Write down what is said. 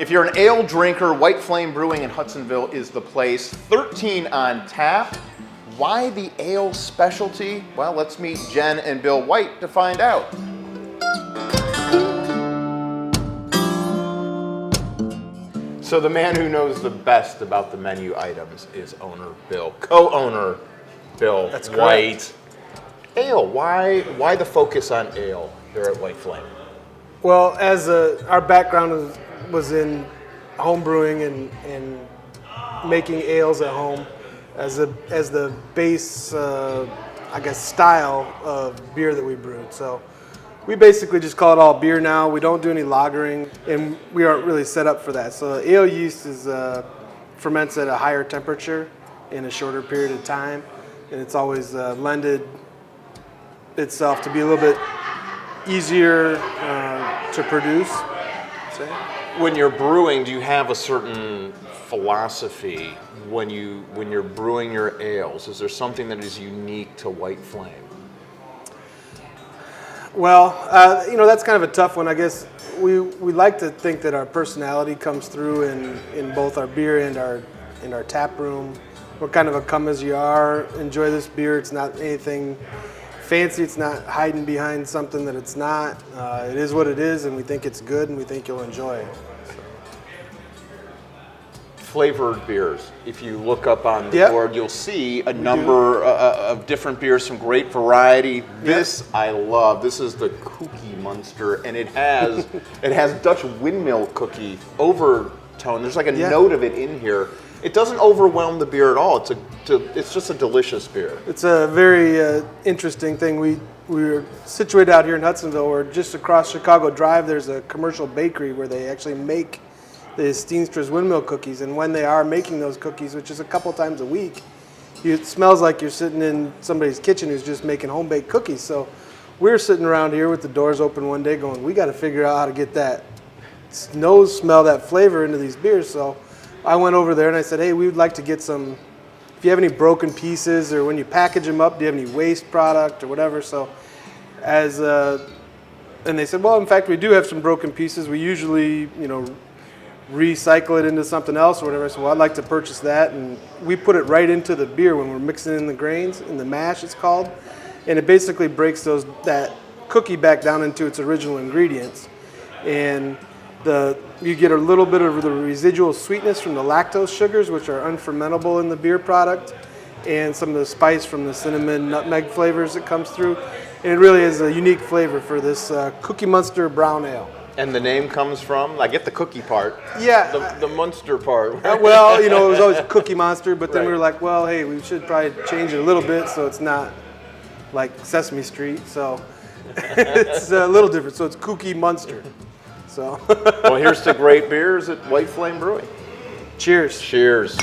If you're an ale drinker, White Flame Brewing in Hudsonville is the place. 13 on tap. Why the ale specialty? Well, let's meet Jen and Bill White to find out. So the man who knows the best about the menu items is owner Bill, co-owner Bill White. Ale, why the focus on ale here at White Flame? Well, as our background was in home brewing and making ales at home as the base, I guess, style of beer that we brewed. So we basically just call it all beer now. We don't do any lagering, and we aren't really set up for that. So ale yeast ferments at a higher temperature in a shorter period of time, and it's always lended itself to be a little bit easier to produce. When you're brewing, do you have a certain philosophy when you're brewing your ales? Is there something that is unique to White Flame? Well, that's kind of a tough one. I guess we like to think that our personality comes through in both our beer and our tap room. We're kind of a come as you are, enjoy this beer. It's not anything fancy. It's not hiding behind something that it's not. It is what it is, and we think it's good, and we think you'll enjoy it. Flavored beers. If you look up on the board, you'll see a number of different beers, some great variety. This I love. This is the Cooke Monster, and it has Dutch windmill cookie overtone. There's like a note of it in here. It doesn't overwhelm the beer at all. It's just a delicious beer. It's a very interesting thing. We're situated out here in Hudsonville, where just across Chicago Drive, there's a commercial bakery where they actually make the Steenstra's windmill cookies, and when they are making those cookies, which is a couple times a week, it smells like you're sitting in somebody's kitchen who's just making home-baked cookies. So we're sitting around here with the doors open one day going, we got to figure out how to get that nose smell, that flavor into these beers. So I went over there and I said, hey, we would like to get some, if you have any broken pieces, or when you package them up, do you have any waste product or whatever? So and they said, well, in fact, we do have some broken pieces. We usually, recycle it into something else or whatever. So well, I'd like to purchase that, and we put it right into the beer when we're mixing in the grains, in the mash it's called, and it basically breaks that cookie back down into its original ingredients, and you get a little bit of the residual sweetness from the lactose sugars, which are unfermentable in the beer product, and some of the spice from the cinnamon, nutmeg flavors that comes through, and it really is a unique flavor for this Cooke Monster brown ale. And the name comes from, I get the cookie part. Yeah. The Munster part. Well, it was always Cooke Monster, but then we were like, well, hey, we should probably change it a little bit so it's not like Sesame Street. So it's a little different. So it's Cooke Monster. So. Well, here's to great beers at White Flame Brewing. Cheers. Cheers.